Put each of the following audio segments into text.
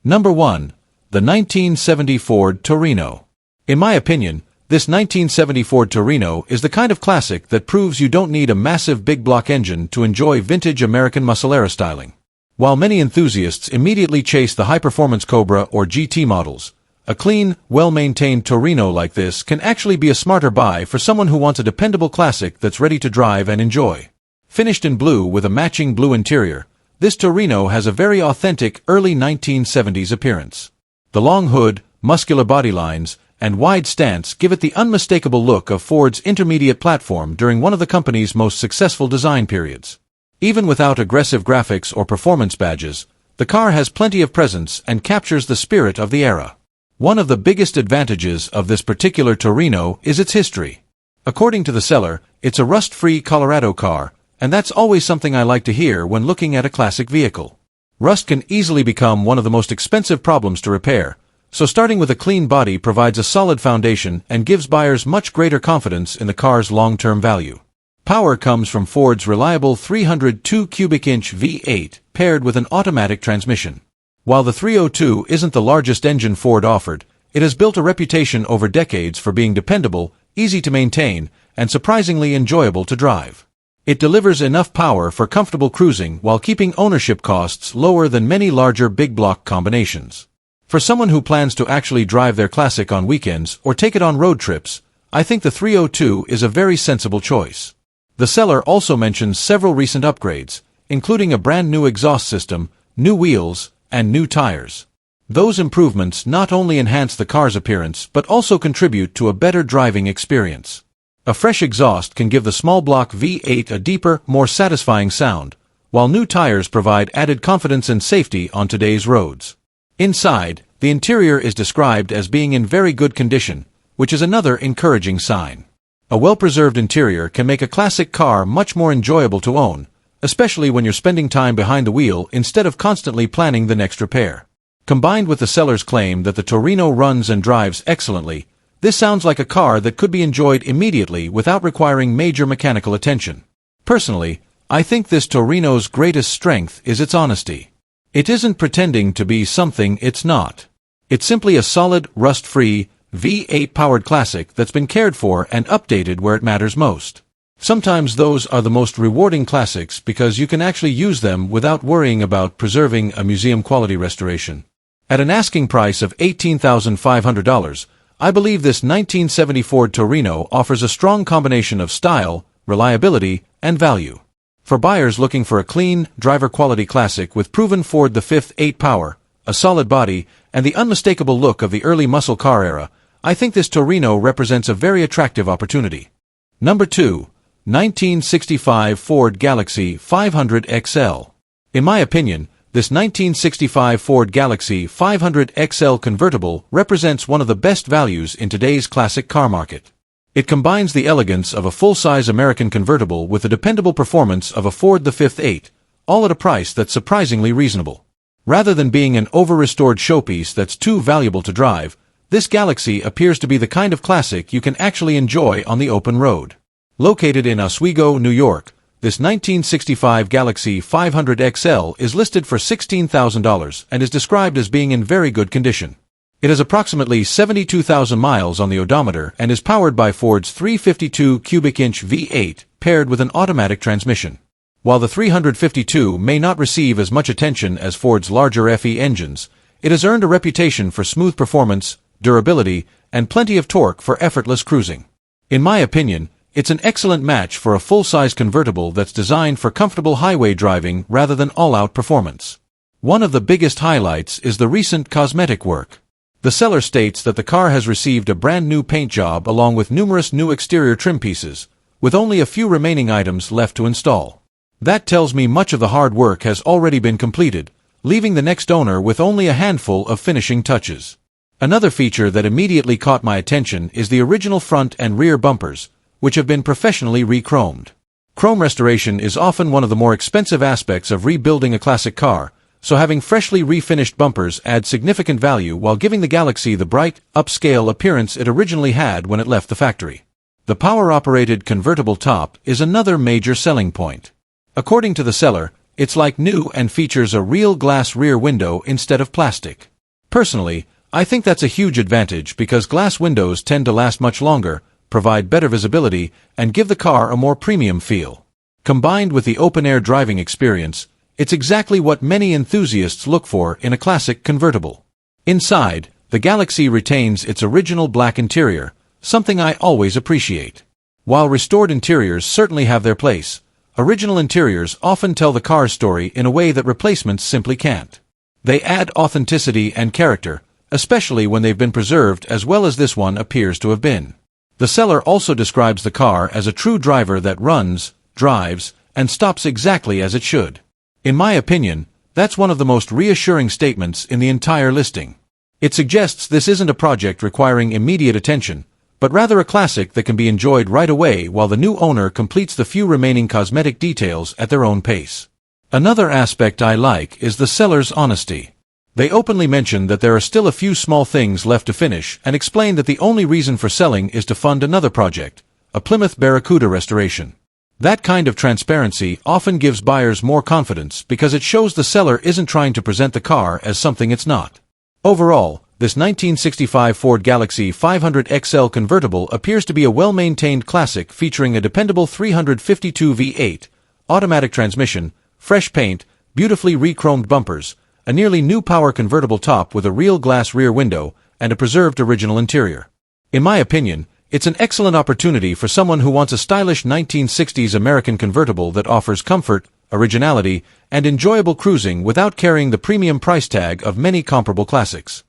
Number 1. The 1970 Ford Torino. In my opinion, this 1970 Ford Torino is the kind of classic that proves you don't need a massive big block engine to enjoy vintage American muscle-era styling. While many enthusiasts immediately chase the high-performance Cobra or GT models, a clean, well-maintained Torino like this can actually be a smarter buy for someone who wants a dependable classic that's ready to drive and enjoy. Finished in blue with a matching blue interior, this Torino has a very authentic early 1970s appearance. The long hood, muscular body lines, and wide stance give it the unmistakable look of Ford's intermediate platform during one of the company's most successful design periods. Even without aggressive graphics or performance badges, the car has plenty of presence and captures the spirit of the era. One of the biggest advantages of this particular Torino is its history. According to the seller, it's a rust-free Colorado car, and that's always something I like to hear when looking at a classic vehicle. Rust can easily become one of the most expensive problems to repair, so starting with a clean body provides a solid foundation and gives buyers much greater confidence in the car's long-term value. Power comes from Ford's reliable 302 cubic inch V8 paired with an automatic transmission. While the 302 isn't the largest engine Ford offered, it has built a reputation over decades for being dependable, easy to maintain, and surprisingly enjoyable to drive. It delivers enough power for comfortable cruising while keeping ownership costs lower than many larger big block combinations. For someone who plans to actually drive their classic on weekends or take it on road trips, I think the 302 is a very sensible choice. The seller also mentions several recent upgrades, including a brand new exhaust system, new wheels, and new tires. Those improvements not only enhance the car's appearance but also contribute to a better driving experience. A fresh exhaust can give the small block V8 a deeper, more satisfying sound, while new tires provide added confidence and safety on today's roads. Inside, the interior is described as being in very good condition, which is another encouraging sign. A well-preserved interior can make a classic car much more enjoyable to own, especially when you're spending time behind the wheel instead of constantly planning the next repair. Combined with the seller's claim that the Torino runs and drives excellently, this sounds like a car that could be enjoyed immediately without requiring major mechanical attention. Personally, I think this Torino's greatest strength is its honesty. It isn't pretending to be something it's not. It's simply a solid, rust-free, V8-powered classic that's been cared for and updated where it matters most. Sometimes those are the most rewarding classics because you can actually use them without worrying about preserving a museum-quality restoration. At an asking price of $18,500, I believe this 1970 Ford Torino offers a strong combination of style, reliability, and value. For buyers looking for a clean, driver-quality classic with proven Ford the 5th 8 power, a solid body, and the unmistakable look of the early muscle car era, I think this Torino represents a very attractive opportunity. Number 2. 1965 Ford Galaxy 500 XL. In my opinion, this 1965 Ford Galaxy 500 XL convertible represents one of the best values in today's classic car market. It combines the elegance of a full-size American convertible with the dependable performance of a Ford the 5th 8, all at a price that's surprisingly reasonable. Rather than being an over-restored showpiece that's too valuable to drive, this Galaxy appears to be the kind of classic you can actually enjoy on the open road. Located in Oswego, New York, this 1965 Galaxy 500 XL is listed for $16,000 and is described as being in very good condition. It has approximately 72,000 miles on the odometer and is powered by Ford's 352 cubic inch V8 paired with an automatic transmission. While the 352 may not receive as much attention as Ford's larger FE engines, it has earned a reputation for smooth performance, durability, and plenty of torque for effortless cruising. In my opinion, it's an excellent match for a full-size convertible that's designed for comfortable highway driving rather than all-out performance. One of the biggest highlights is the recent cosmetic work. The seller states that the car has received a brand new paint job along with numerous new exterior trim pieces, with only a few remaining items left to install. That tells me much of the hard work has already been completed, leaving the next owner with only a handful of finishing touches. Another feature that immediately caught my attention is the original front and rear bumpers, which have been professionally re-chromed. Chrome restoration is often one of the more expensive aspects of rebuilding a classic car, so having freshly refinished bumpers adds significant value while giving the Galaxy the bright, upscale appearance it originally had when it left the factory. The power-operated convertible top is another major selling point. According to the seller, it's like new and features a real glass rear window instead of plastic. Personally, I think that's a huge advantage because glass windows tend to last much longer, provide better visibility, and give the car a more premium feel. Combined with the open-air driving experience, it's exactly what many enthusiasts look for in a classic convertible. Inside, the Galaxy retains its original black interior, something I always appreciate. While restored interiors certainly have their place, original interiors often tell the car's story in a way that replacements simply can't. They add authenticity and character, especially when they've been preserved as well as this one appears to have been. The seller also describes the car as a true driver that runs, drives, and stops exactly as it should. In my opinion, that's one of the most reassuring statements in the entire listing. It suggests this isn't a project requiring immediate attention, but rather a classic that can be enjoyed right away while the new owner completes the few remaining cosmetic details at their own pace. Another aspect I like is the seller's honesty. They openly mention that there are still a few small things left to finish and explain that the only reason for selling is to fund another project, a Plymouth Barracuda restoration. That kind of transparency often gives buyers more confidence because it shows the seller isn't trying to present the car as something it's not. Overall, this 1965 Ford Galaxy 500 XL convertible appears to be a well-maintained classic featuring a dependable 352 V8, automatic transmission, fresh paint, beautifully re-chromed bumpers, a nearly new power convertible top with a real glass rear window, and a preserved original interior. In my opinion, it's an excellent opportunity for someone who wants a stylish 1960s American convertible that offers comfort, originality, and enjoyable cruising without carrying the premium price tag of many comparable classics.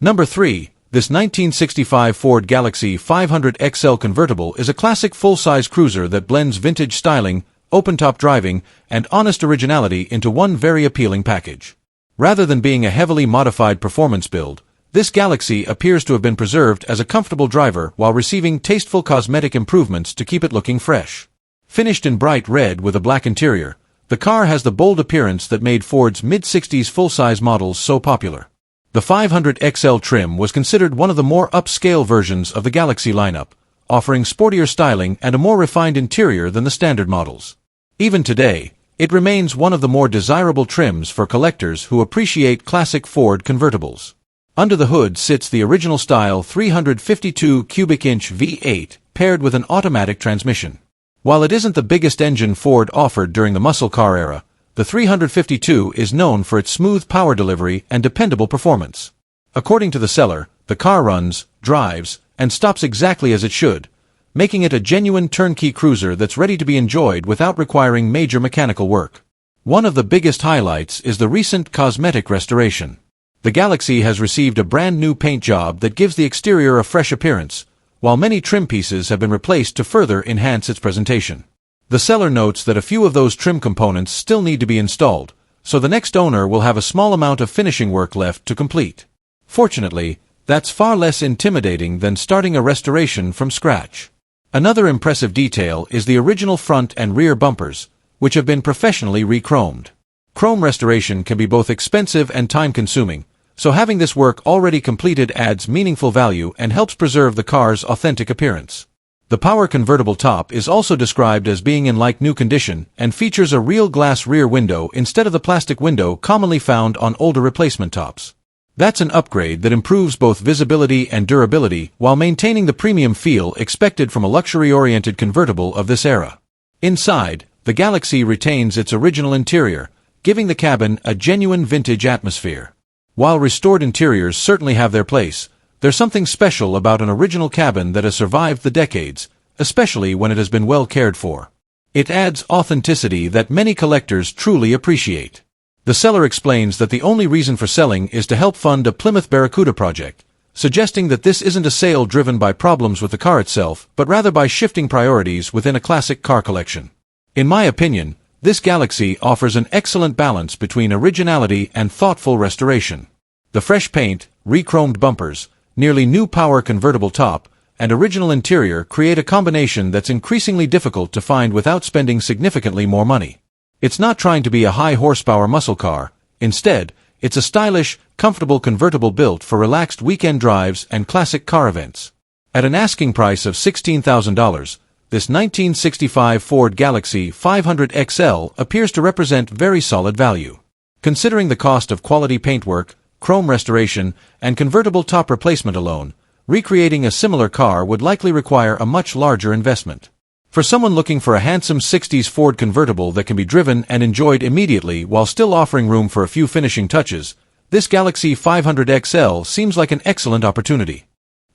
Number 3. This 1965 Ford Galaxy 500 XL convertible is a classic full-size cruiser that blends vintage styling, open-top driving, and honest originality into one very appealing package. Rather than being a heavily modified performance build, this Galaxy appears to have been preserved as a comfortable driver while receiving tasteful cosmetic improvements to keep it looking fresh. Finished in bright red with a black interior, the car has the bold appearance that made Ford's mid-60s full-size models so popular. The 500 XL trim was considered one of the more upscale versions of the Galaxy lineup, offering sportier styling and a more refined interior than the standard models. Even today, it remains one of the more desirable trims for collectors who appreciate classic Ford convertibles. Under the hood sits the original-style 352 cubic-inch V8 paired with an automatic transmission. While it isn't the biggest engine Ford offered during the muscle car era, the 352 is known for its smooth power delivery and dependable performance. According to the seller, the car runs, drives, and stops exactly as it should, making it a genuine turnkey cruiser that's ready to be enjoyed without requiring major mechanical work. One of the biggest highlights is the recent cosmetic restoration. The Galaxy has received a brand new paint job that gives the exterior a fresh appearance, while many trim pieces have been replaced to further enhance its presentation. The seller notes that a few of those trim components still need to be installed, so the next owner will have a small amount of finishing work left to complete. Fortunately, that's far less intimidating than starting a restoration from scratch. Another impressive detail is the original front and rear bumpers, which have been professionally re-chromed. Chrome restoration can be both expensive and time-consuming, so having this work already completed adds meaningful value and helps preserve the car's authentic appearance. The power convertible top is also described as being in like-new condition and features a real glass rear window instead of the plastic window commonly found on older replacement tops. That's an upgrade that improves both visibility and durability while maintaining the premium feel expected from a luxury-oriented convertible of this era. Inside, the Galaxy retains its original interior, giving the cabin a genuine vintage atmosphere. While restored interiors certainly have their place, there's something special about an original cabin that has survived the decades, especially when it has been well cared for. It adds authenticity that many collectors truly appreciate. The seller explains that the only reason for selling is to help fund a Plymouth Barracuda project, suggesting that this isn't a sale driven by problems with the car itself, but rather by shifting priorities within a classic car collection. In my opinion, this Galaxy offers an excellent balance between originality and thoughtful restoration. The fresh paint, re-chromed bumpers, nearly new power convertible top, and original interior create a combination that's increasingly difficult to find without spending significantly more money. It's not trying to be a high-horsepower muscle car. Instead, it's a stylish, comfortable convertible built for relaxed weekend drives and classic car events. At an asking price of $16,000, this 1965 Ford Galaxy 500 XL appears to represent very solid value. Considering the cost of quality paintwork, chrome restoration, and convertible top replacement alone, recreating a similar car would likely require a much larger investment. For someone looking for a handsome 60s Ford convertible that can be driven and enjoyed immediately while still offering room for a few finishing touches, this Galaxie 500 XL seems like an excellent opportunity.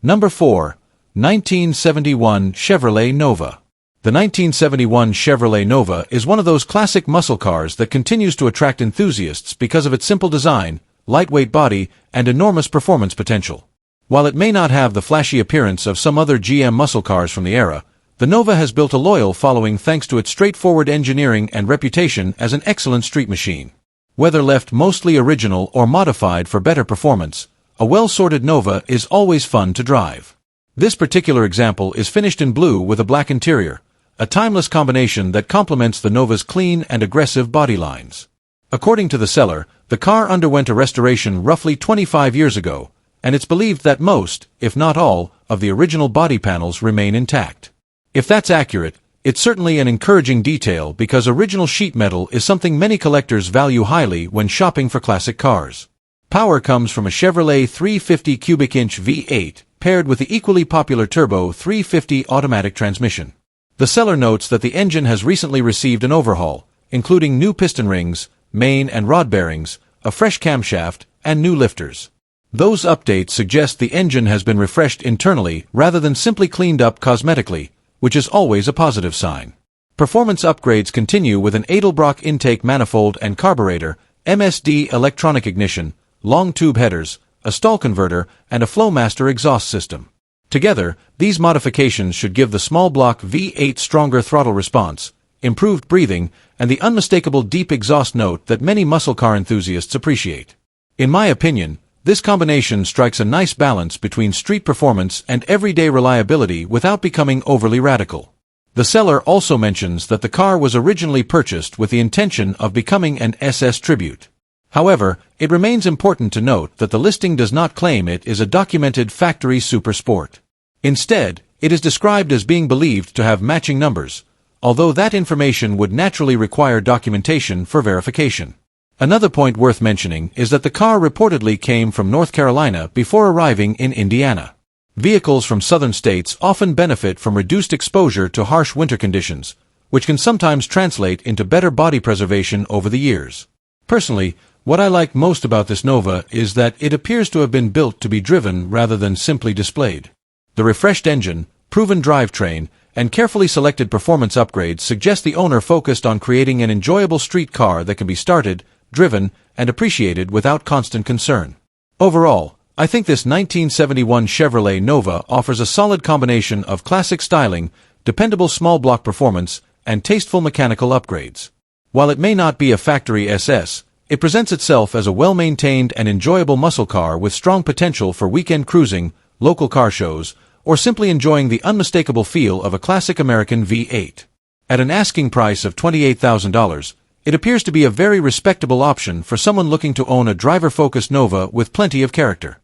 Number 4. 1971 Chevrolet Nova. The 1971 Chevrolet Nova is one of those classic muscle cars that continues to attract enthusiasts because of its simple design, lightweight body, and enormous performance potential. While it may not have the flashy appearance of some other GM muscle cars from the era, the Nova has built a loyal following thanks to its straightforward engineering and reputation as an excellent street machine. Whether left mostly original or modified for better performance, a well-sorted Nova is always fun to drive. This particular example is finished in blue with a black interior, a timeless combination that complements the Nova's clean and aggressive body lines. According to the seller, the car underwent a restoration roughly 25 years ago, and it's believed that most, if not all, of the original body panels remain intact. If that's accurate, it's certainly an encouraging detail because original sheet metal is something many collectors value highly when shopping for classic cars. Power comes from a Chevrolet 350 cubic inch V8, paired with the equally popular turbo 350 automatic transmission. The seller notes that the engine has recently received an overhaul, including new piston rings, main and rod bearings, a fresh camshaft, and new lifters. Those updates suggest the engine has been refreshed internally rather than simply cleaned up cosmetically, which is always a positive sign. Performance upgrades continue with an Edelbrock intake manifold and carburetor, MSD electronic ignition, long tube headers, a stall converter, and a Flowmaster exhaust system. Together, these modifications should give the small block V8 stronger throttle response, improved breathing, and the unmistakable deep exhaust note that many muscle car enthusiasts appreciate. In my opinion, this combination strikes a nice balance between street performance and everyday reliability without becoming overly radical. The seller also mentions that the car was originally purchased with the intention of becoming an SS tribute. However, it remains important to note that the listing does not claim it is a documented factory super sport. Instead, it is described as being believed to have matching numbers, although that information would naturally require documentation for verification. Another point worth mentioning is that the car reportedly came from North Carolina before arriving in Indiana. Vehicles from southern states often benefit from reduced exposure to harsh winter conditions, which can sometimes translate into better body preservation over the years. Personally, what I like most about this Nova is that it appears to have been built to be driven rather than simply displayed. The refreshed engine, proven drivetrain, and carefully selected performance upgrades suggest the owner focused on creating an enjoyable street car that can be started, driven, and appreciated without constant concern. Overall, I think this 1971 Chevrolet Nova offers a solid combination of classic styling, dependable small block performance, and tasteful mechanical upgrades. While it may not be a factory SS, it presents itself as a well-maintained and enjoyable muscle car with strong potential for weekend cruising, local car shows, or simply enjoying the unmistakable feel of a classic American V8. At an asking price of $28,000, it appears to be a very respectable option for someone looking to own a driver-focused Nova with plenty of character.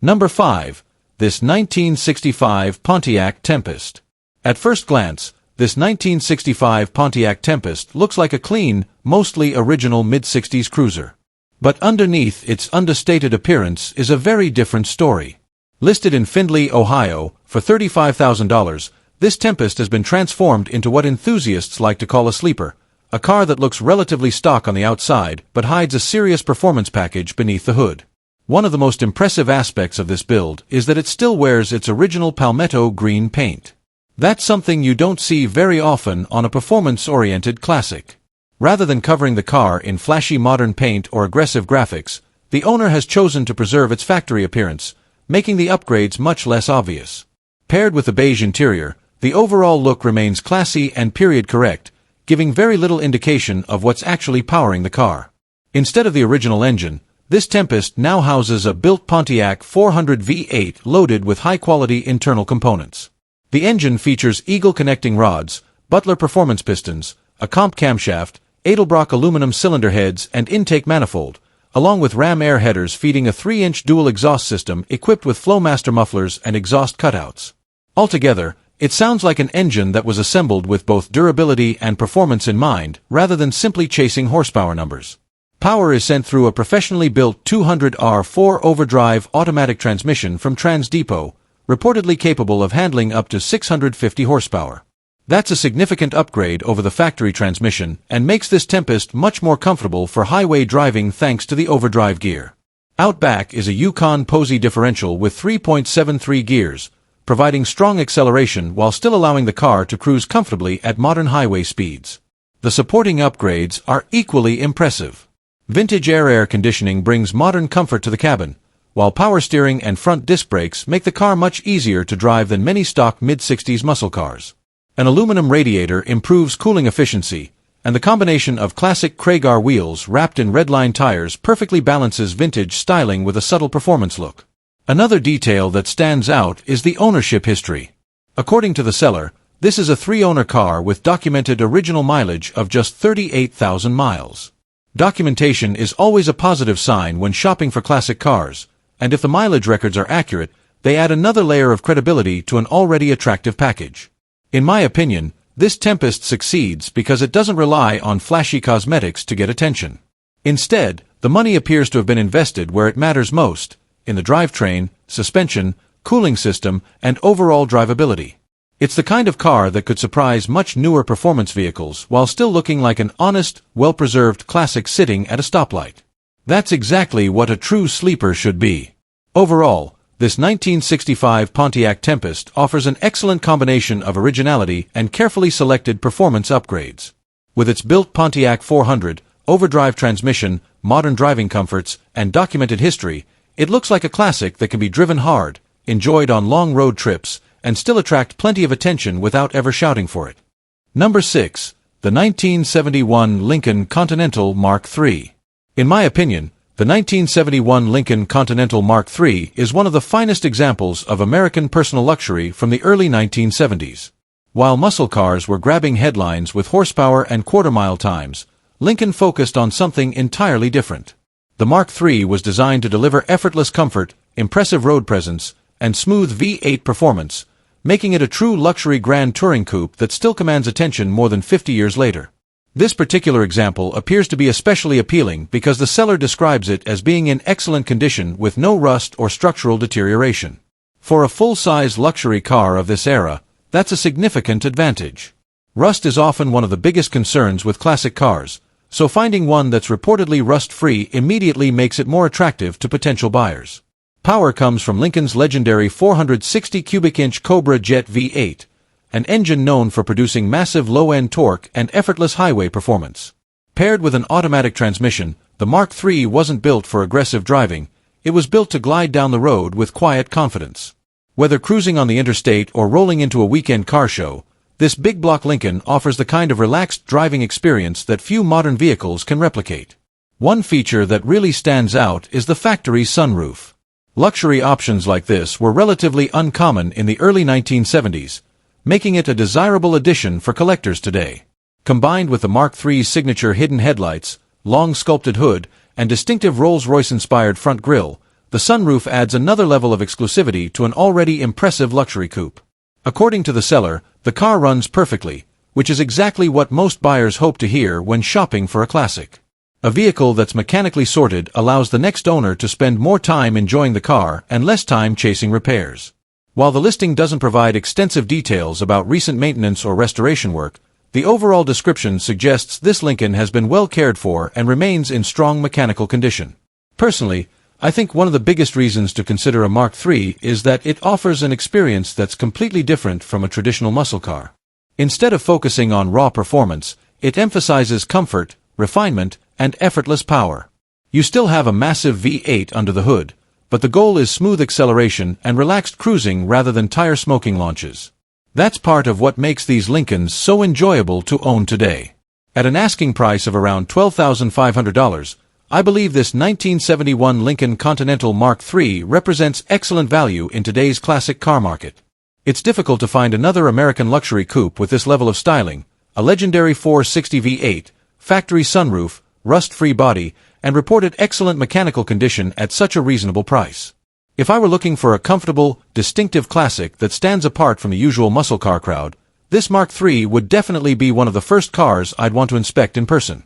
Number 5. This 1965 Pontiac Tempest. At first glance, this 1965 Pontiac Tempest looks like a clean, mostly original mid-60s cruiser. But underneath its understated appearance is a very different story. Listed in Findlay, Ohio, for $35,000, this Tempest has been transformed into what enthusiasts like to call a sleeper, a car that looks relatively stock on the outside but hides a serious performance package beneath the hood. One of the most impressive aspects of this build is that it still wears its original palmetto green paint. That's something you don't see very often on a performance-oriented classic. Rather than covering the car in flashy modern paint or aggressive graphics, the owner has chosen to preserve its factory appearance, making the upgrades much less obvious. Paired with the beige interior, the overall look remains classy and period-correct, giving very little indication of what's actually powering the car. Instead of the original engine, this Tempest now houses a built Pontiac 400 V8 loaded with high-quality internal components. The engine features Eagle connecting rods, Butler performance pistons, a comp camshaft, Edelbrock aluminum cylinder heads and intake manifold, along with ram air headers feeding a 3-inch dual exhaust system equipped with Flowmaster mufflers and exhaust cutouts. Altogether, it sounds like an engine that was assembled with both durability and performance in mind, rather than simply chasing horsepower numbers. Power is sent through a professionally built 200R4 overdrive automatic transmission from Trans Depot, reportedly capable of handling up to 650 horsepower. That's a significant upgrade over the factory transmission and makes this Tempest much more comfortable for highway driving thanks to the overdrive gear. Out back is a Yukon Posey differential with 3.73 gears, providing strong acceleration while still allowing the car to cruise comfortably at modern highway speeds. The supporting upgrades are equally impressive. Vintage air conditioning brings modern comfort to the cabin, while power steering and front disc brakes make the car much easier to drive than many stock mid-60s muscle cars. An aluminum radiator improves cooling efficiency, and the combination of classic Craigar wheels wrapped in redline tires perfectly balances vintage styling with a subtle performance look. Another detail that stands out is the ownership history. According to the seller, this is a 3-owner car with documented original mileage of just 38,000 miles. Documentation is always a positive sign when shopping for classic cars, and if the mileage records are accurate, they add another layer of credibility to an already attractive package. In my opinion, this Tempest succeeds because it doesn't rely on flashy cosmetics to get attention. Instead, the money appears to have been invested where it matters most, in the drivetrain, suspension, cooling system, and overall drivability. It's the kind of car that could surprise much newer performance vehicles while still looking like an honest, well-preserved classic sitting at a stoplight. That's exactly what a true sleeper should be. Overall, this 1965 Pontiac Tempest offers an excellent combination of originality and carefully selected performance upgrades. With its built Pontiac 400, overdrive transmission, modern driving comforts, and documented history, it looks like a classic that can be driven hard, enjoyed on long road trips, and still attract plenty of attention without ever shouting for it. Number 6. The 1971 Lincoln Continental Mark III. In my opinion, the 1971 Lincoln Continental Mark III is one of the finest examples of American personal luxury from the early 1970s. While muscle cars were grabbing headlines with horsepower and quarter-mile times, Lincoln focused on something entirely different. The Mark III was designed to deliver effortless comfort, impressive road presence, and smooth V8 performance, making it a true luxury grand touring coupe that still commands attention more than 50 years later. This particular example appears to be especially appealing because the seller describes it as being in excellent condition with no rust or structural deterioration. For a full-size luxury car of this era, that's a significant advantage. Rust is often one of the biggest concerns with classic cars, so finding one that's reportedly rust-free immediately makes it more attractive to potential buyers. Power comes from Lincoln's legendary 460 cubic inch Cobra Jet V8, an engine known for producing massive low-end torque and effortless highway performance. Paired with an automatic transmission, the Mark III wasn't built for aggressive driving, it was built to glide down the road with quiet confidence. Whether cruising on the interstate or rolling into a weekend car show, this big block Lincoln offers the kind of relaxed driving experience that few modern vehicles can replicate. One feature that really stands out is the factory sunroof. Luxury options like this were relatively uncommon in the early 1970s, making it a desirable addition for collectors today. Combined with the Mark III's signature hidden headlights, long sculpted hood, and distinctive Rolls-Royce-inspired front grille, the sunroof adds another level of exclusivity to an already impressive luxury coupe. According to the seller, the car runs perfectly, which is exactly what most buyers hope to hear when shopping for a classic. A vehicle that's mechanically sorted allows the next owner to spend more time enjoying the car and less time chasing repairs. While the listing doesn't provide extensive details about recent maintenance or restoration work, the overall description suggests this Lincoln has been well cared for and remains in strong mechanical condition. Personally, I think one of the biggest reasons to consider a Mark III is that it offers an experience that's completely different from a traditional muscle car. Instead of focusing on raw performance, it emphasizes comfort, refinement, and effortless power. You still have a massive V8 under the hood, but the goal is smooth acceleration and relaxed cruising rather than tire-smoking launches. That's part of what makes these Lincolns so enjoyable to own today. At an asking price of around $12,500, I believe this 1971 Lincoln Continental Mark III represents excellent value in today's classic car market. It's difficult to find another American luxury coupe with this level of styling, a legendary 460 V8, factory sunroof, rust-free body, and reported excellent mechanical condition at such a reasonable price. If I were looking for a comfortable, distinctive classic that stands apart from the usual muscle car crowd, this Mark III would definitely be one of the first cars I'd want to inspect in person.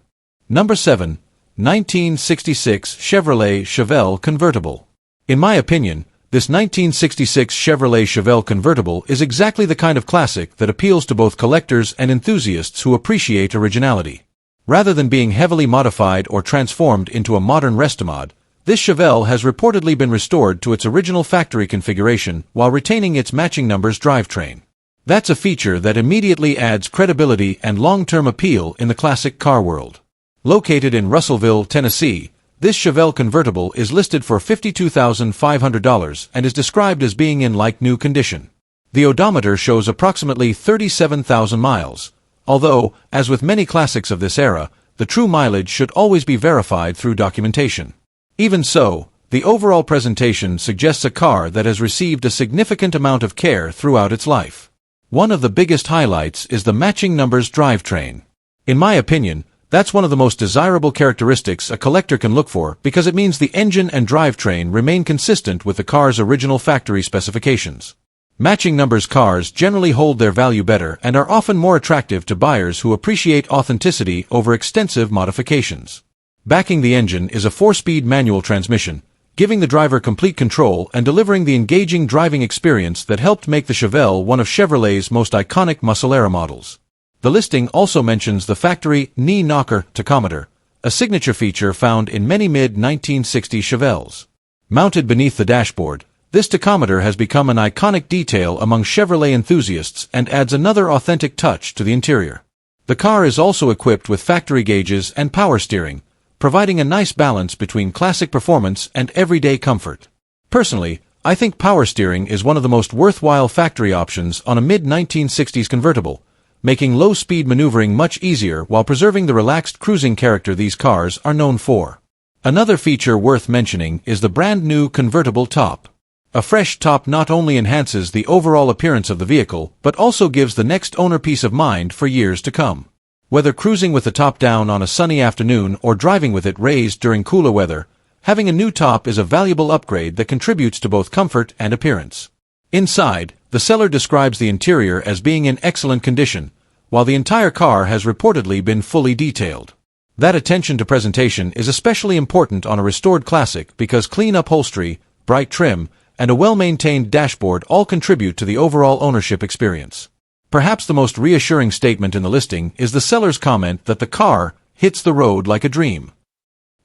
Number 7. 1966 Chevrolet Chevelle Convertible. In my opinion, this 1966 Chevrolet Chevelle Convertible is exactly the kind of classic that appeals to both collectors and enthusiasts who appreciate originality. Rather than being heavily modified or transformed into a modern restomod, this Chevelle has reportedly been restored to its original factory configuration while retaining its matching numbers drivetrain. That's a feature that immediately adds credibility and long-term appeal in the classic car world. Located in Russellville, Tennessee, this Chevelle convertible is listed for $52,500 and is described as being in like-new condition. The odometer shows approximately 37,000 miles, although, as with many classics of this era, the true mileage should always be verified through documentation. Even so, the overall presentation suggests a car that has received a significant amount of care throughout its life. One of the biggest highlights is the matching numbers drivetrain. In my opinion, that's one of the most desirable characteristics a collector can look for because it means the engine and drivetrain remain consistent with the car's original factory specifications. Matching numbers cars generally hold their value better and are often more attractive to buyers who appreciate authenticity over extensive modifications. Backing the engine is a 4-speed manual transmission, giving the driver complete control and delivering the engaging driving experience that helped make the Chevelle one of Chevrolet's most iconic muscle-era models. The listing also mentions the factory knee knocker tachometer, a signature feature found in many mid-1960s Chevelles. Mounted beneath the dashboard, this tachometer has become an iconic detail among Chevrolet enthusiasts and adds another authentic touch to the interior. The car is also equipped with factory gauges and power steering, providing a nice balance between classic performance and everyday comfort. Personally, I think power steering is one of the most worthwhile factory options on a mid-1960s convertible, making low-speed maneuvering much easier while preserving the relaxed cruising character these cars are known for. Another feature worth mentioning is the brand-new convertible top. A fresh top not only enhances the overall appearance of the vehicle, but also gives the next owner peace of mind for years to come. Whether cruising with the top down on a sunny afternoon or driving with it raised during cooler weather, having a new top is a valuable upgrade that contributes to both comfort and appearance. Inside, the seller describes the interior as being in excellent condition, while the entire car has reportedly been fully detailed. That attention to presentation is especially important on a restored classic because clean upholstery, bright trim, and a well-maintained dashboard all contribute to the overall ownership experience. Perhaps the most reassuring statement in the listing is the seller's comment that the car hits the road like a dream.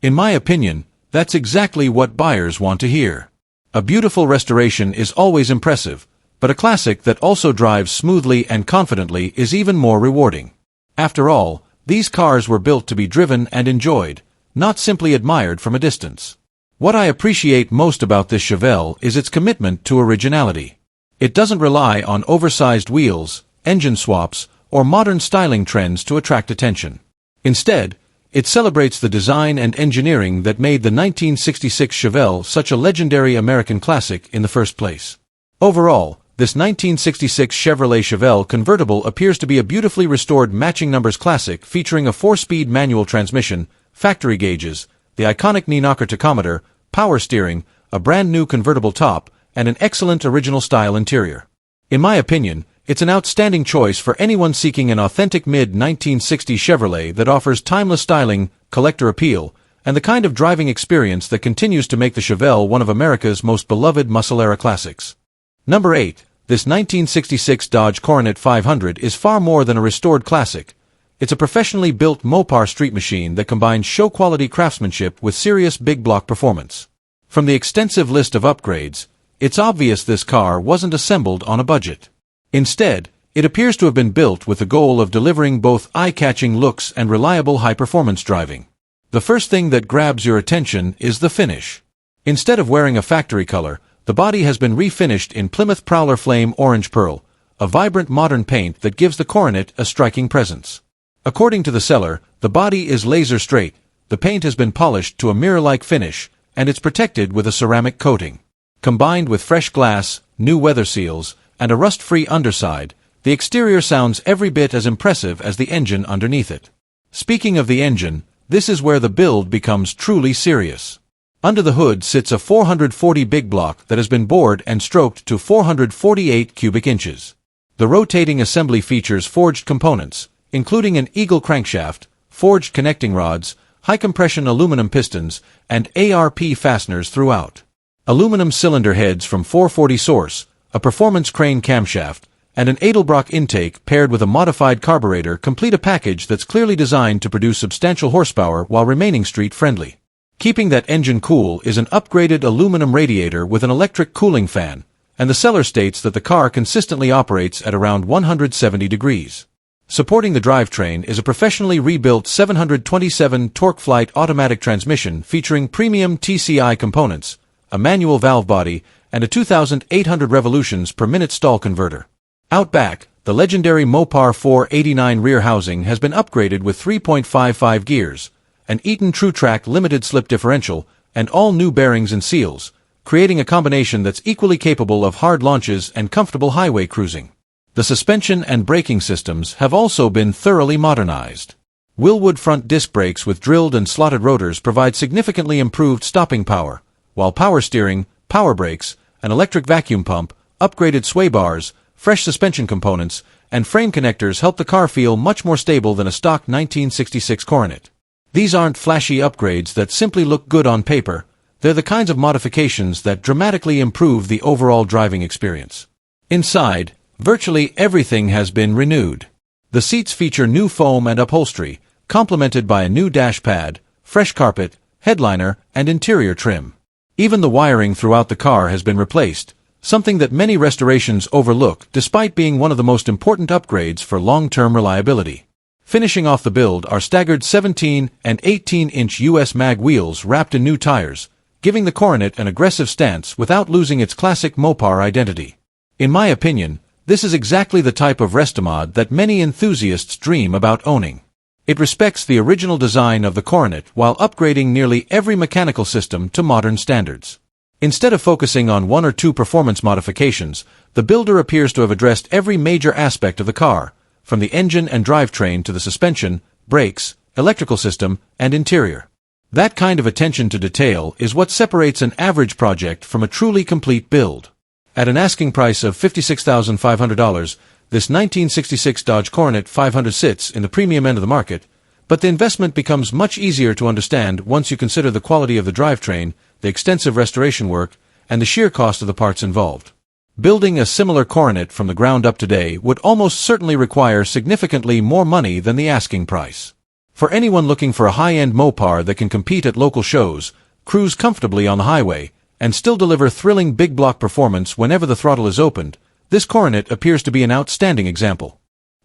In my opinion, that's exactly what buyers want to hear. A beautiful restoration is always impressive, but a classic that also drives smoothly and confidently is even more rewarding. After all, these cars were built to be driven and enjoyed, not simply admired from a distance. What I appreciate most about this Chevelle is its commitment to originality. It doesn't rely on oversized wheels, engine swaps, or modern styling trends to attract attention. Instead, it celebrates the design and engineering that made the 1966 Chevelle such a legendary American classic in the first place. Overall, this 1966 Chevrolet Chevelle convertible appears to be a beautifully restored matching numbers classic featuring a 4-speed manual transmission, factory gauges, the iconic knee knocker tachometer, power steering, a brand new convertible top, and an excellent original style interior. In my opinion, it's an outstanding choice for anyone seeking an authentic mid-1960s Chevrolet that offers timeless styling, collector appeal, and the kind of driving experience that continues to make the Chevelle one of America's most beloved muscle-era classics. Number 8. This 1966 Dodge Coronet 500 is far more than a restored classic. It's a professionally built Mopar street machine that combines show-quality craftsmanship with serious big-block performance. From the extensive list of upgrades, it's obvious this car wasn't assembled on a budget. Instead, it appears to have been built with the goal of delivering both eye-catching looks and reliable high-performance driving. The first thing that grabs your attention is the finish. Instead of wearing a factory color, the body has been refinished in Plymouth Prowler Flame Orange Pearl, a vibrant modern paint that gives the Coronet a striking presence. According to the seller, the body is laser straight, the paint has been polished to a mirror-like finish, and it's protected with a ceramic coating. Combined with fresh glass, new weather seals, and a rust-free underside, the exterior sounds every bit as impressive as the engine underneath it. Speaking of the engine, this is where the build becomes truly serious. Under the hood sits a 440 big block that has been bored and stroked to 448 cubic inches. The rotating assembly features forged components, including an eagle crankshaft, forged connecting rods, high-compression aluminum pistons, and ARP fasteners throughout. Aluminum cylinder heads from 440 source, a performance crane camshaft, and an Edelbrock intake paired with a modified carburetor complete a package that's clearly designed to produce substantial horsepower while remaining street-friendly. Keeping that engine cool is an upgraded aluminum radiator with an electric cooling fan, and the seller states that the car consistently operates at around 170 degrees. Supporting the drivetrain is a professionally rebuilt 727 TorqueFlite automatic transmission featuring premium TCI components, a manual valve body, and a 2,800 revolutions per minute stall converter. Out back, the legendary Mopar 489 rear housing has been upgraded with 3.55 gears, an Eaton TrueTrack limited slip differential, and all new bearings and seals, creating a combination that's equally capable of hard launches and comfortable highway cruising. The suspension and braking systems have also been thoroughly modernized. Wilwood front disc brakes with drilled and slotted rotors provide significantly improved stopping power, while power steering, power brakes, an electric vacuum pump, upgraded sway bars, fresh suspension components, and frame connectors help the car feel much more stable than a stock 1966 Coronet. These aren't flashy upgrades that simply look good on paper, they're the kinds of modifications that dramatically improve the overall driving experience. Inside, virtually everything has been renewed. The seats feature new foam and upholstery, complemented by a new dash pad, fresh carpet, headliner, and interior trim. Even the wiring throughout the car has been replaced, something that many restorations overlook despite being one of the most important upgrades for long-term reliability. Finishing off the build are staggered 17 and 18-inch US mag wheels wrapped in new tires, giving the Coronet an aggressive stance without losing its classic Mopar identity. In my opinion, this is exactly the type of restomod that many enthusiasts dream about owning. It respects the original design of the Coronet while upgrading nearly every mechanical system to modern standards. Instead of focusing on one or two performance modifications, the builder appears to have addressed every major aspect of the car, from the engine and drivetrain to the suspension, brakes, electrical system, and interior. That kind of attention to detail is what separates an average project from a truly complete build. At an asking price of $56,500, this 1966 Dodge Coronet 500 sits in the premium end of the market, but the investment becomes much easier to understand once you consider the quality of the drivetrain, the extensive restoration work, and the sheer cost of the parts involved. Building a similar Coronet from the ground up today would almost certainly require significantly more money than the asking price. For anyone looking for a high-end Mopar that can compete at local shows, cruise comfortably on the highway, and still deliver thrilling big block performance whenever the throttle is opened, this Coronet appears to be an outstanding example.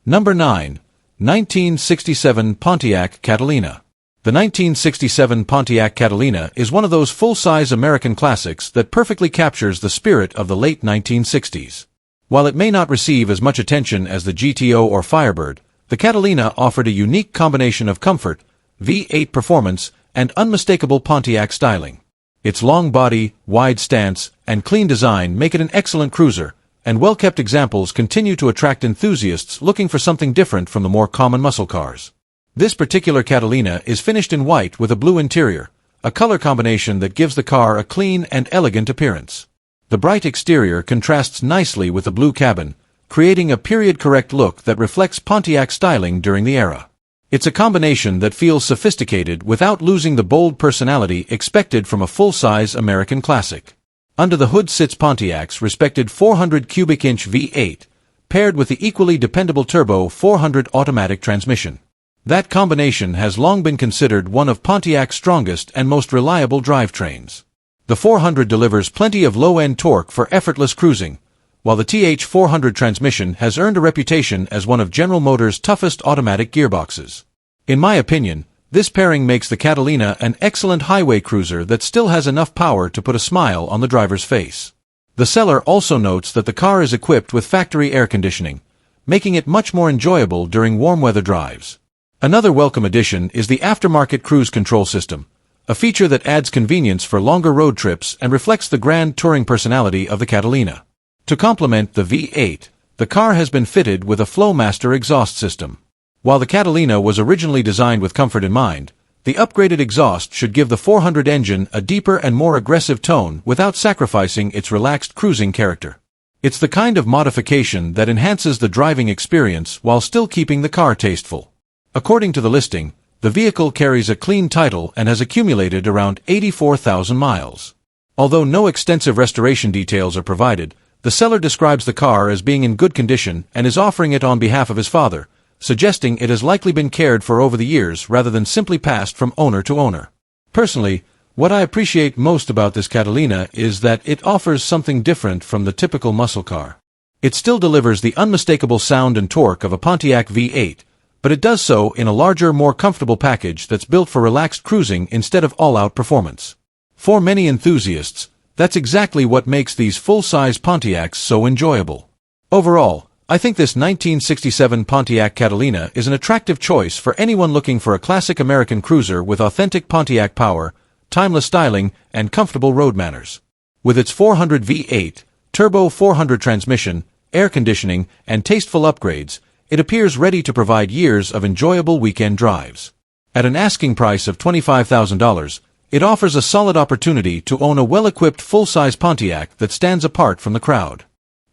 Number 9. 1967 Pontiac Catalina. The 1967 Pontiac Catalina is one of those full-size American classics that perfectly captures the spirit of the late 1960s. While it may not receive as much attention as the GTO or Firebird, the Catalina offered a unique combination of comfort, V8 performance, and unmistakable Pontiac styling. Its long body, wide stance, and clean design make it an excellent cruiser, and well-kept examples continue to attract enthusiasts looking for something different from the more common muscle cars. This particular Catalina is finished in white with a blue interior, a color combination that gives the car a clean and elegant appearance. The bright exterior contrasts nicely with the blue cabin, creating a period-correct look that reflects Pontiac styling during the era. It's a combination that feels sophisticated without losing the bold personality expected from a full-size American classic. Under the hood sits Pontiac's respected 400 cubic inch V8, paired with the equally dependable turbo 400 automatic transmission. That combination has long been considered one of Pontiac's strongest and most reliable drivetrains. The 400 delivers plenty of low-end torque for effortless cruising, while the TH400 transmission has earned a reputation as one of General Motors' toughest automatic gearboxes. In my opinion, this pairing makes the Catalina an excellent highway cruiser that still has enough power to put a smile on the driver's face. The seller also notes that the car is equipped with factory air conditioning, making it much more enjoyable during warm weather drives. Another welcome addition is the aftermarket cruise control system, a feature that adds convenience for longer road trips and reflects the grand touring personality of the Catalina. To complement the V8, the car has been fitted with a Flowmaster exhaust system. While the Catalina was originally designed with comfort in mind, the upgraded exhaust should give the 400 engine a deeper and more aggressive tone without sacrificing its relaxed cruising character. It's the kind of modification that enhances the driving experience while still keeping the car tasteful. According to the listing, The vehicle carries a clean title and has accumulated around 84,000 miles. Although no extensive restoration details are provided, the seller describes the car as being in good condition and is offering it on behalf of his father, suggesting it has likely been cared for over the years rather than simply passed from owner to owner. Personally, what I appreciate most about this Catalina is that it offers something different from the typical muscle car. It still delivers the unmistakable sound and torque of a Pontiac V8, but it does so in a larger, more comfortable package that's built for relaxed cruising instead of all-out performance. For many enthusiasts, that's exactly what makes these full-size Pontiacs so enjoyable. Overall, I think this 1967 Pontiac Catalina is an attractive choice for anyone looking for a classic American cruiser with authentic Pontiac power, timeless styling, and comfortable road manners. With its 400 V8, turbo 400 transmission, air conditioning, and tasteful upgrades, it appears ready to provide years of enjoyable weekend drives. At an asking price of $25,000, it offers a solid opportunity to own a well-equipped full-size Pontiac that stands apart from the crowd.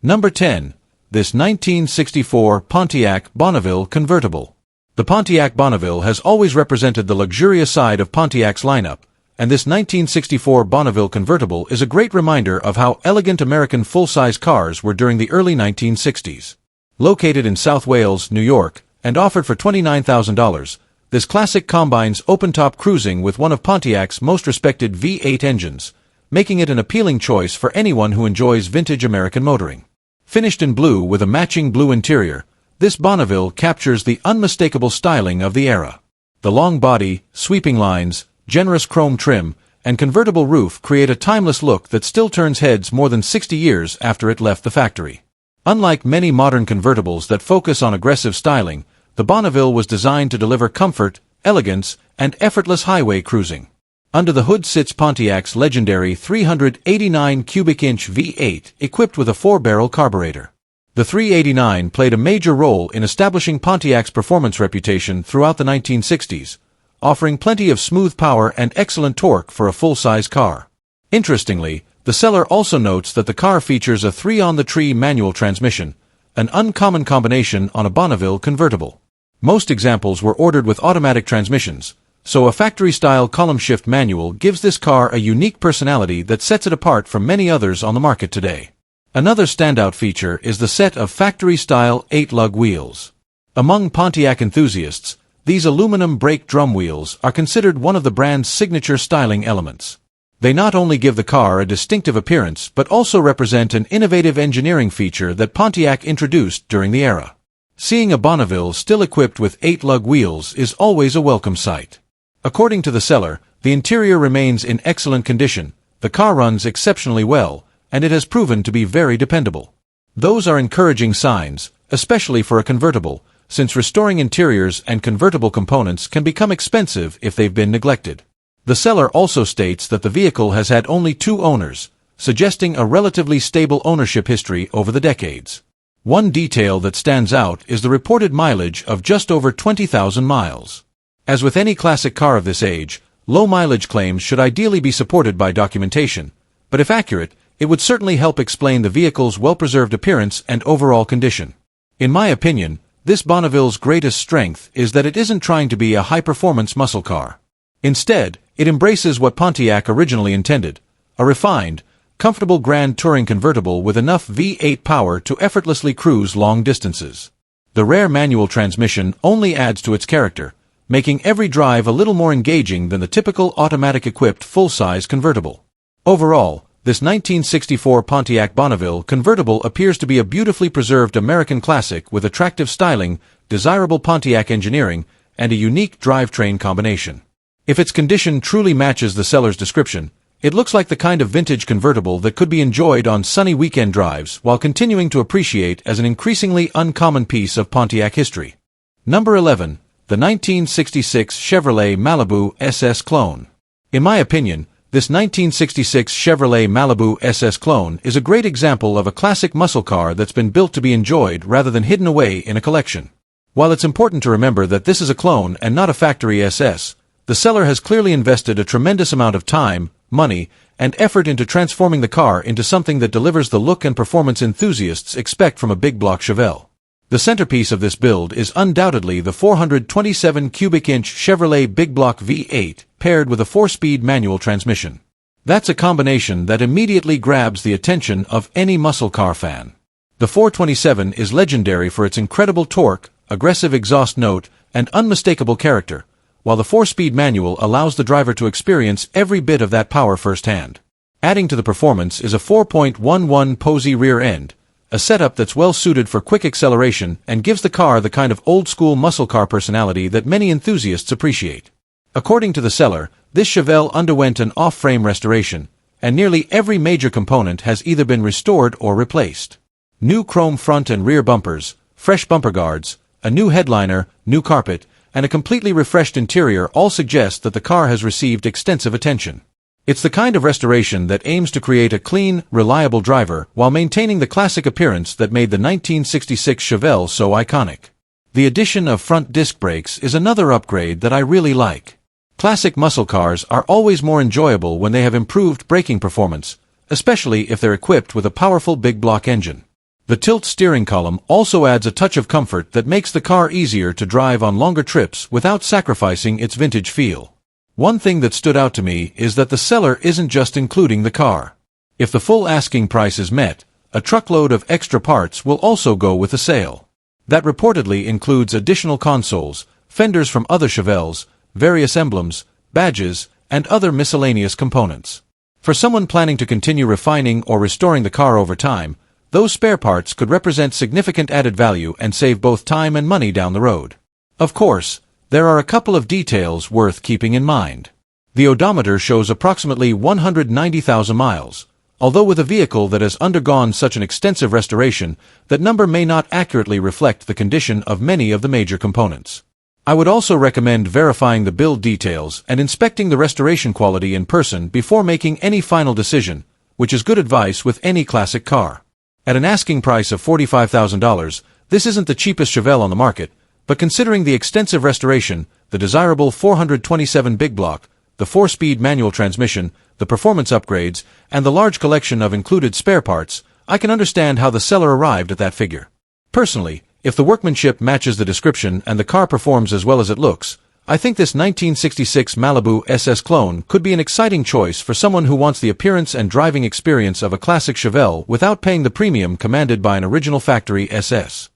Number 10. This 1964 Pontiac Bonneville Convertible. The Pontiac Bonneville has always represented the luxurious side of Pontiac's lineup, and this 1964 Bonneville convertible is a great reminder of how elegant American full-size cars were during the early 1960s. Located in South Wales, New York, and offered for $29,000, this classic combines open-top cruising with one of Pontiac's most respected V8 engines, making it an appealing choice for anyone who enjoys vintage American motoring. Finished in blue with a matching blue interior, this Bonneville captures the unmistakable styling of the era. The long body, sweeping lines, generous chrome trim, and convertible roof create a timeless look that still turns heads more than 60 years after it left the factory. Unlike many modern convertibles that focus on aggressive styling, the Bonneville was designed to deliver comfort, elegance, and effortless highway cruising. Under the hood sits Pontiac's legendary 389 cubic inch V8 equipped with a 4-barrel carburetor. The 389 played a major role in establishing Pontiac's performance reputation throughout the 1960s, offering plenty of smooth power and excellent torque for a full-size car. Interestingly, the seller also notes that the car features a 3-on-the-tree manual transmission, an uncommon combination on a Bonneville convertible. Most examples were ordered with automatic transmissions, so a factory-style column-shift manual gives this car a unique personality that sets it apart from many others on the market today. Another standout feature is the set of factory-style 8-lug wheels. Among Pontiac enthusiasts, these aluminum brake drum wheels are considered one of the brand's signature styling elements. They not only give the car a distinctive appearance but also represent an innovative engineering feature that Pontiac introduced during the era. Seeing a Bonneville still equipped with 8-lug wheels is always a welcome sight. According to the seller, the interior remains in excellent condition, the car runs exceptionally well, and it has proven to be very dependable. Those are encouraging signs, especially for a convertible, since restoring interiors and convertible components can become expensive if they've been neglected. The seller also states that the vehicle has had only 2 owners, suggesting a relatively stable ownership history over the decades. One detail that stands out is the reported mileage of just over 20,000 miles. As with any classic car of this age, low mileage claims should ideally be supported by documentation, but if accurate, it would certainly help explain the vehicle's well-preserved appearance and overall condition. In my opinion, this Bonneville's greatest strength is that it isn't trying to be a high-performance muscle car. Instead, it embraces what Pontiac originally intended, a refined, comfortable grand touring convertible with enough V8 power to effortlessly cruise long distances. The rare manual transmission only adds to its character, making every drive a little more engaging than the typical automatic-equipped full-size convertible. Overall, this 1964 Pontiac Bonneville convertible appears to be a beautifully preserved American classic with attractive styling, desirable Pontiac engineering, and a unique drivetrain combination. If its condition truly matches the seller's description, it looks like the kind of vintage convertible that could be enjoyed on sunny weekend drives while continuing to appreciate as an increasingly uncommon piece of Pontiac history. Number 11. The 1966 Chevrolet Malibu SS Clone. In my opinion, this 1966 Chevrolet Malibu SS Clone is a great example of a classic muscle car that's been built to be enjoyed rather than hidden away in a collection. While it's important to remember that this is a clone and not a factory SS, the seller has clearly invested a tremendous amount of time, money, and effort into transforming the car into something that delivers the look and performance enthusiasts expect from a big block chevelle. The centerpiece of this build is undoubtedly the 427 cubic inch Chevrolet Big Block V8, paired with a 4-speed manual transmission. That's a combination that immediately grabs the attention of any muscle car fan. The 427 is legendary for its incredible torque, aggressive exhaust note, and unmistakable character, while the 4-speed manual allows the driver to experience every bit of that power firsthand. Adding to the performance is a 4.11 Posey rear end, a setup that's well suited for quick acceleration and gives the car the kind of old-school muscle car personality that many enthusiasts appreciate. According to the seller, this chevelle underwent an off-frame restoration, and nearly every major component has either been restored or replaced. New chrome front and rear bumpers, fresh bumper guards, a new headliner, new carpet, and a completely refreshed interior all suggest that the car has received extensive attention. It's the kind of restoration that aims to create a clean, reliable driver while maintaining the classic appearance that made the 1966 Chevelle so iconic. The addition of front disc brakes is another upgrade that I really like. Classic muscle cars are always more enjoyable when they have improved braking performance, especially if they're equipped with a powerful big block engine. The tilt steering column also adds a touch of comfort that makes the car easier to drive on longer trips without sacrificing its vintage feel. One thing that stood out to me is that the seller isn't just including the car. If the full asking price is met, a truckload of extra parts will also go with the sale. That reportedly includes additional consoles, fenders from other Chevelles, various emblems, badges, and other miscellaneous components. For someone planning to continue refining or restoring the car over time, those spare parts could represent significant added value and save both time and money down the road. Of course, there are a couple of details worth keeping in mind. The odometer shows approximately 190,000 miles. Although with a vehicle that has undergone such an extensive restoration, that number may not accurately reflect the condition of many of the major components. I would also recommend verifying the build details and inspecting the restoration quality in person before making any final decision, which is good advice with any classic car. At an asking price of $45,000, this isn't the cheapest Chevelle on the market, but considering the extensive restoration, the desirable 427 big block, the 4-speed manual transmission, the performance upgrades, and the large collection of included spare parts, I can understand how the seller arrived at that figure. Personally, if the workmanship matches the description and the car performs as well as it looks, I think this 1966 Malibu SS clone could be an exciting choice for someone who wants the appearance and driving experience of a classic Chevelle without paying the premium commanded by an original factory SS.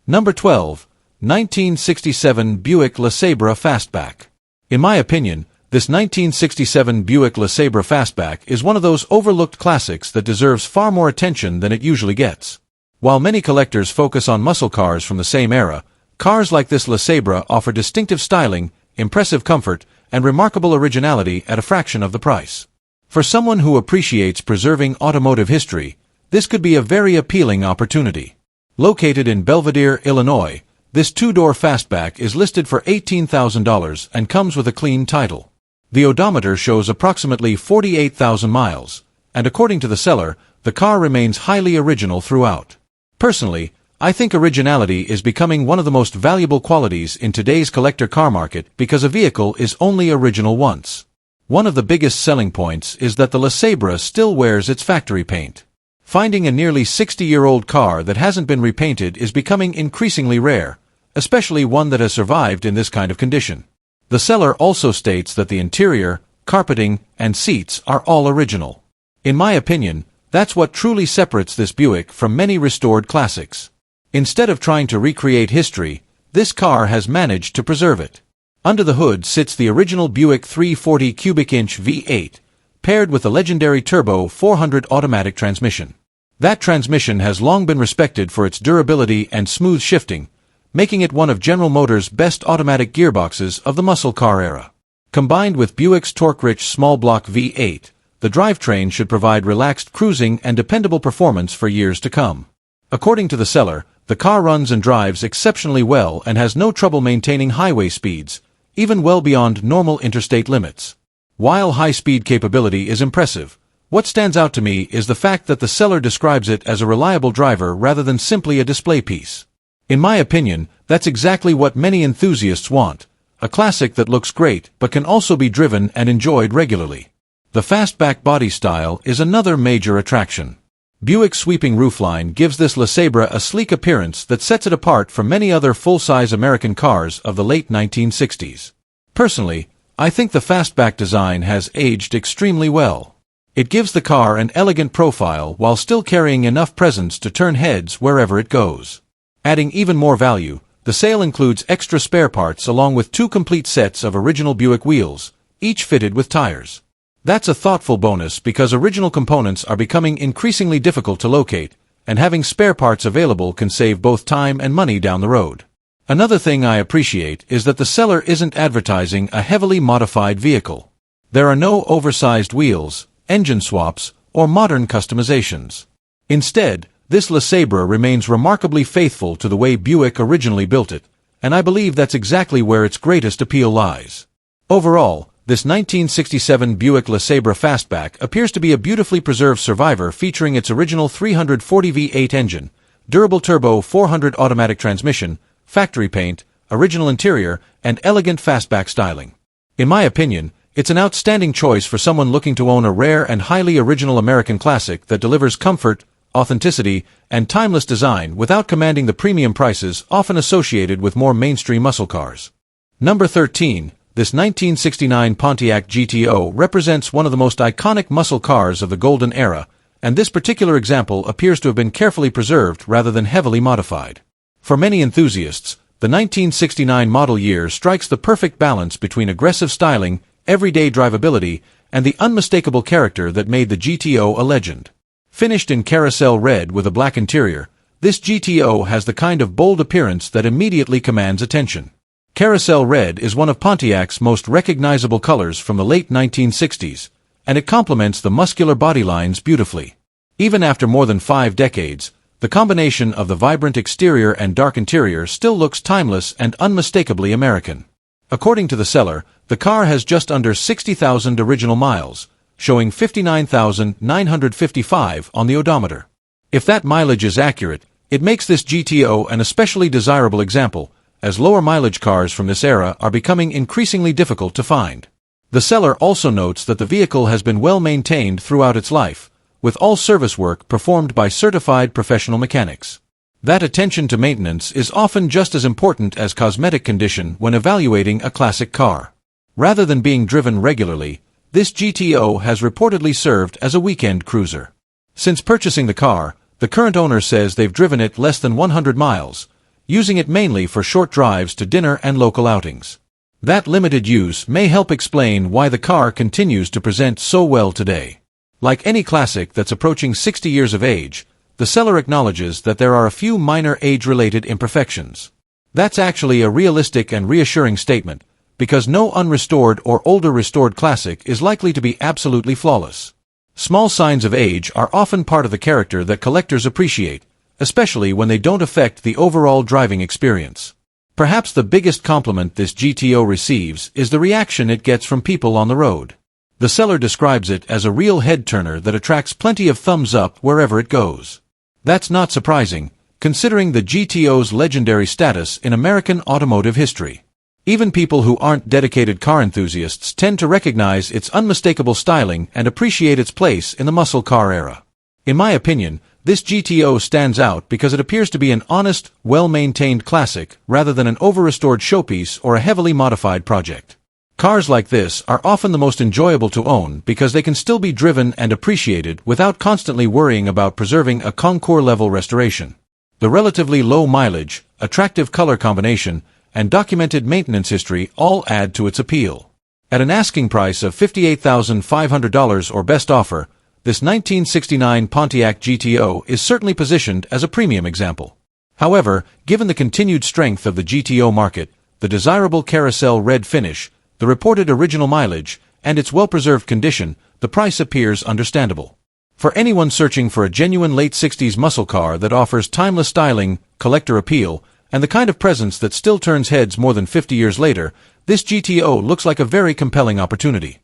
Number 12. 1967 Buick LeSabre Fastback. In my opinion, this 1967 Buick LeSabre Fastback is one of those overlooked classics that deserves far more attention than it usually gets. While many collectors focus on muscle cars from the same era, cars like this LeSabre offer distinctive styling, impressive comfort, and remarkable originality at a fraction of the price. For someone who appreciates preserving automotive history, this could be a very appealing opportunity. Located in Belvidere, Illinois, this two-door fastback is listed for $18,000 and comes with a clean title. The odometer shows approximately 48,000 miles, and according to the seller, the car remains highly original throughout. Personally, I think originality is becoming one of the most valuable qualities in today's collector car market because a vehicle is only original once. One of the biggest selling points is that the LeSabre still wears its factory paint. Finding a nearly 60-year-old car that hasn't been repainted is becoming increasingly rare, especially one that has survived in this kind of condition. The seller also states that the interior, carpeting, and seats are all original. In my opinion, that's what truly separates this Buick from many restored classics. Instead of trying to recreate history, this car has managed to preserve it. Under the hood sits the original Buick 340 cubic inch V8, paired with the legendary turbo 400 automatic transmission. That transmission has long been respected for its durability and smooth shifting, making it one of General Motors' best automatic gearboxes of the muscle car era. Combined with Buick's torque-rich small-block V8, the drivetrain should provide relaxed cruising and dependable performance for years to come. According to the seller, the car runs and drives exceptionally well and has no trouble maintaining highway speeds, even well beyond normal interstate limits. While high-speed capability is impressive, what stands out to me is the fact that the seller describes it as a reliable driver rather than simply a display piece. In my opinion, that's exactly what many enthusiasts want, a classic that looks great but can also be driven and enjoyed regularly. The fastback body style is another major attraction. Buick's sweeping roofline gives this LeSabre a sleek appearance that sets it apart from many other full-size American cars of the late 1960s. Personally, I think the fastback design has aged extremely well. It gives the car an elegant profile while still carrying enough presence to turn heads wherever it goes. Adding even more value, the sale includes extra spare parts along with 2 complete sets of original Buick wheels, each fitted with tires. That's a thoughtful bonus because original components are becoming increasingly difficult to locate, and having spare parts available can save both time and money down the road. Another thing I appreciate is that the seller isn't advertising a heavily modified vehicle. There are no oversized wheels, engine swaps, or modern customizations. Instead, this LeSabre remains remarkably faithful to the way Buick originally built it, and I believe that's exactly where its greatest appeal lies. Overall, this 1967 Buick LeSabre Fastback appears to be a beautifully preserved survivor featuring its original 340 V8 engine, durable turbo 400 automatic transmission, factory paint, original interior, and elegant fastback styling. In my opinion, it's an outstanding choice for someone looking to own a rare and highly original American classic that delivers comfort, authenticity, and timeless design without commanding the premium prices often associated with more mainstream muscle cars. Number 13. This 1969 Pontiac GTO represents one of the most iconic muscle cars of the golden era, and this particular example appears to have been carefully preserved rather than heavily modified. For many enthusiasts, the 1969 model year strikes the perfect balance between aggressive styling, everyday drivability, and the unmistakable character that made the GTO a legend. Finished in carousel red with a black interior, this GTO has the kind of bold appearance that immediately commands attention. Carousel red is one of Pontiac's most recognizable colors from the late 1960s, and it complements the muscular body lines beautifully. Even after more than 5 decades, the combination of the vibrant exterior and dark interior still looks timeless and unmistakably American. According to the seller, the car has just under 60,000 original miles, showing 59,955 on the odometer. If that mileage is accurate, it makes this GTO an especially desirable example, as lower mileage cars from this era are becoming increasingly difficult to find. The seller also notes that the vehicle has been well maintained throughout its life, with all service work performed by certified professional mechanics. That attention to maintenance is often just as important as cosmetic condition when evaluating a classic car. Rather than being driven regularly, this GTO has reportedly served as a weekend cruiser. Since purchasing the car, the current owner says they've driven it less than 100 miles, using it mainly for short drives to dinner and local outings. That limited use may help explain why the car continues to present so well today. Like any classic that's approaching 60 years of age, the seller acknowledges that there are a few minor age-related imperfections. That's actually a realistic and reassuring statement, because no unrestored or older restored classic is likely to be absolutely flawless. Small signs of age are often part of the character that collectors appreciate, especially when they don't affect the overall driving experience. Perhaps the biggest compliment this GTO receives is the reaction it gets from people on the road. The seller describes it as a real head-turner that attracts plenty of thumbs up wherever it goes. That's not surprising, considering the GTO's legendary status in American automotive history. Even people who aren't dedicated car enthusiasts tend to recognize its unmistakable styling and appreciate its place in the muscle car era. In my opinion, this GTO stands out because it appears to be an honest, well-maintained classic rather than an over-restored showpiece or a heavily modified project. Cars like this are often the most enjoyable to own because they can still be driven and appreciated without constantly worrying about preserving a concours-level restoration. The relatively low mileage, attractive color combination, and documented maintenance history all add to its appeal. At an asking price of $58,500 or best offer, this 1969 Pontiac GTO is certainly positioned as a premium example. However, given the continued strength of the GTO market, the desirable carousel red finish, the reported original mileage, and its well-preserved condition, the price appears understandable. For anyone searching for a genuine late 60s muscle car that offers timeless styling, collector appeal, and the kind of presence that still turns heads more than 50 years later, this GTO looks like a very compelling opportunity.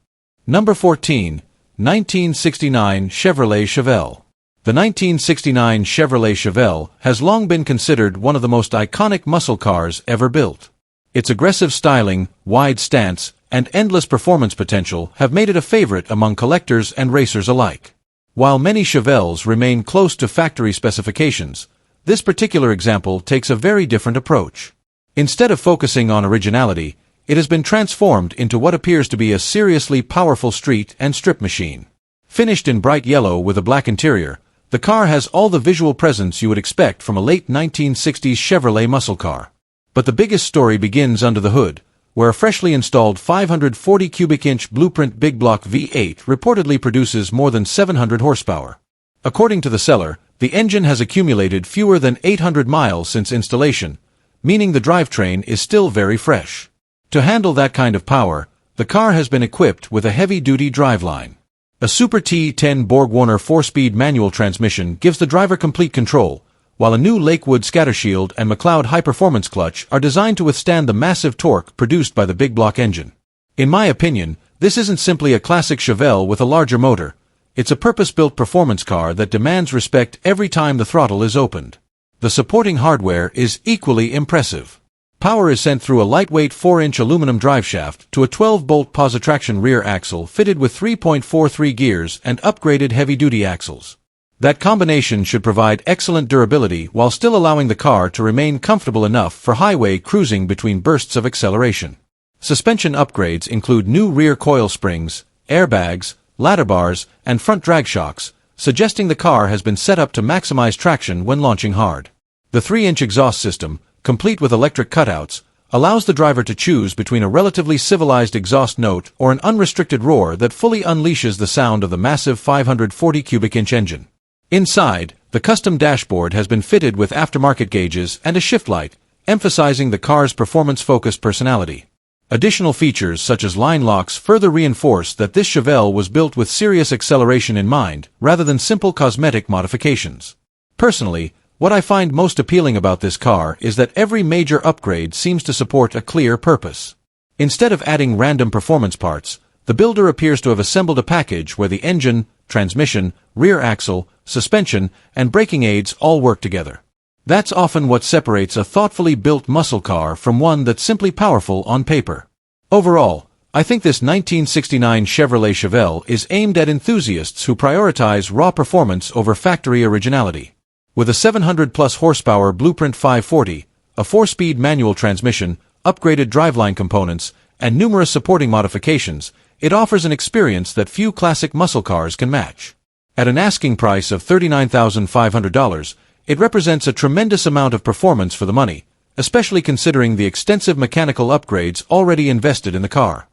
Number 14. 1969 Chevrolet Chevelle. The 1969 Chevrolet Chevelle has long been considered one of the most iconic muscle cars ever built. Its aggressive styling, wide stance, and endless performance potential have made it a favorite among collectors and racers alike. While many chevelles remain close to factory specifications, this particular example takes a very different approach. Instead of focusing on originality, it has been transformed into what appears to be a seriously powerful street and strip machine. Finished in bright yellow with a black interior, the car has all the visual presence you would expect from a late 1960s Chevrolet muscle car. But the biggest story begins under the hood, where a freshly installed 540 cubic inch blueprint big block V8 reportedly produces more than 700 horsepower. According to the seller, the engine has accumulated fewer than 800 miles since installation, meaning the drivetrain is still very fresh. To handle that kind of power, the car has been equipped with a heavy-duty driveline. A Super T10 Borg-Warner 4-speed manual transmission gives the driver complete control, while a new Lakewood scattershield and McLeod high-performance clutch are designed to withstand the massive torque produced by the big block engine. In my opinion, this isn't simply a classic Chevelle with a larger motor. It's a purpose-built performance car that demands respect every time the throttle is opened. The supporting hardware is equally impressive. Power is sent through a lightweight 4-inch aluminum driveshaft to a 12-bolt positraction rear axle fitted with 3.43 gears and upgraded heavy-duty axles. That combination should provide excellent durability while still allowing the car to remain comfortable enough for highway cruising between bursts of acceleration. Suspension upgrades include new rear coil springs, airbags, ladder bars, and front drag shocks, suggesting the car has been set up to maximize traction when launching hard. The 3-inch exhaust system, complete with electric cutouts, allows the driver to choose between a relatively civilized exhaust note or an unrestricted roar that fully unleashes the sound of the massive 540 cubic inch engine. Inside, the custom dashboard has been fitted with aftermarket gauges and a shift light, emphasizing the car's performance-focused personality. Additional features such as line locks further reinforce that this Chevelle was built with serious acceleration in mind, rather than simple cosmetic modifications. Personally, what I find most appealing about this car is that every major upgrade seems to support a clear purpose. Instead of adding random performance parts, the builder appears to have assembled a package where the engine, transmission, rear axle, suspension, and braking aids all work together. That's often what separates a thoughtfully built muscle car from one that's simply powerful on paper. Overall, I think this 1969 Chevrolet Chevelle is aimed at enthusiasts who prioritize raw performance over factory originality. With a 700-plus horsepower Blueprint 540, a 4-speed manual transmission, upgraded driveline components, and numerous supporting modifications, it offers an experience that few classic muscle cars can match. At an asking price of $39,500, it represents a tremendous amount of performance for the money, especially considering the extensive mechanical upgrades already invested in the car.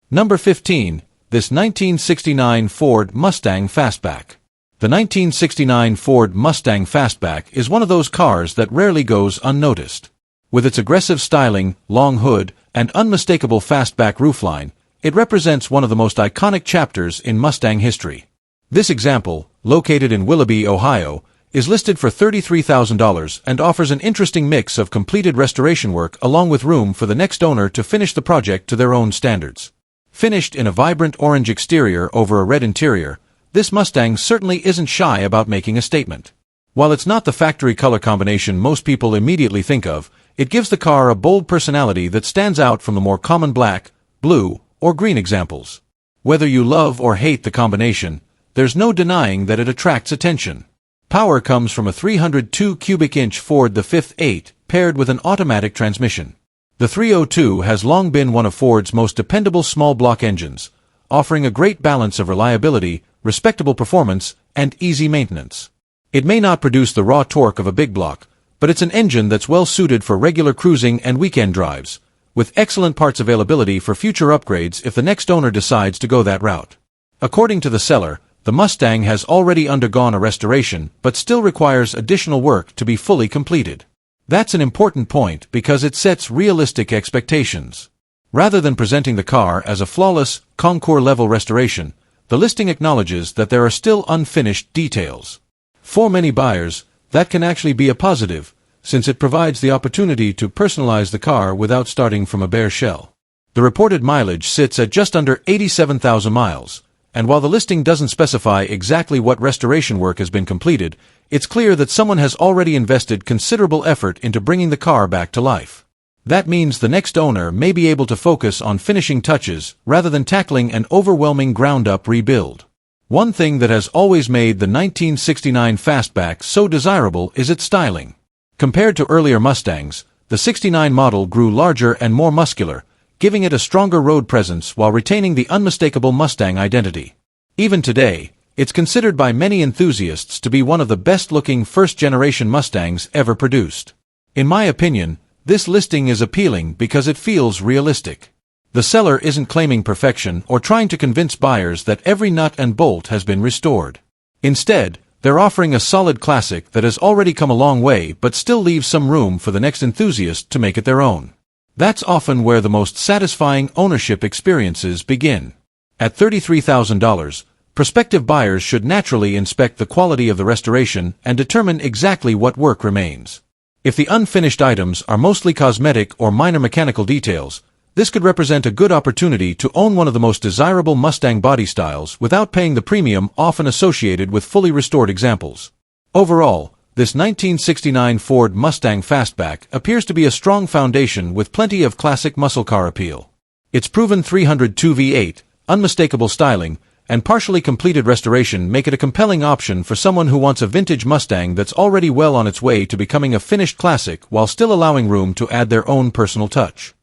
Number 15. This 1969 Ford Mustang Fastback. The 1969 Ford Mustang Fastback is one of those cars that rarely goes unnoticed. With its aggressive styling, long hood, and unmistakable fastback roofline, it represents one of the most iconic chapters in Mustang history. This example, located in Willoughby, Ohio, is listed for $33,000 and offers an interesting mix of completed restoration work along with room for the next owner to finish the project to their own standards. Finished in a vibrant orange exterior over a red interior, this Mustang certainly isn't shy about making a statement. While it's not the factory color combination most people immediately think of, it gives the car a bold personality that stands out from the more common black, blue, or green examples. Whether you love or hate the combination, there's no denying that it attracts attention. Power comes from a 302 cubic inch Ford the 5th 8, paired with an automatic transmission. The 302 has long been one of Ford's most dependable small block engines, offering a great balance of reliability, respectable performance, and easy maintenance. It may not produce the raw torque of a big block, but it's an engine that's well suited for regular cruising and weekend drives, with excellent parts availability for future upgrades if the next owner decides to go that route. According to the seller, the Mustang has already undergone a restoration but still requires additional work to be fully completed. That's an important point because it sets realistic expectations. Rather than presenting the car as a flawless, concours-level restoration, the listing acknowledges that there are still unfinished details. For many buyers, that can actually be a positive, since it provides the opportunity to personalize the car without starting from a bare shell. The reported mileage sits at just under 87,000 miles, and while the listing doesn't specify exactly what restoration work has been completed, it's clear that someone has already invested considerable effort into bringing the car back to life. That means the next owner may be able to focus on finishing touches rather than tackling an overwhelming ground-up rebuild. One thing that has always made the 1969 Fastback so desirable is its styling. Compared to earlier Mustangs, the 69 model grew larger and more muscular, giving it a stronger road presence while retaining the unmistakable Mustang identity. Even today, it's considered by many enthusiasts to be one of the best-looking first-generation Mustangs ever produced. In my opinion, this listing is appealing because it feels realistic. The seller isn't claiming perfection or trying to convince buyers that every nut and bolt has been restored. Instead, they're offering a solid classic that has already come a long way but still leaves some room for the next enthusiast to make it their own. That's often where the most satisfying ownership experiences begin. At $33,000, prospective buyers should naturally inspect the quality of the restoration and determine exactly what work remains. If the unfinished items are mostly cosmetic or minor mechanical details, this could represent a good opportunity to own one of the most desirable Mustang body styles without paying the premium often associated with fully restored examples. Overall, this 1969 Ford Mustang Fastback appears to be a strong foundation with plenty of classic muscle car appeal. Its proven 302 V8, unmistakable styling, and partially completed restoration make it a compelling option for someone who wants a vintage Mustang that's already well on its way to becoming a finished classic while still allowing room to add their own personal touch.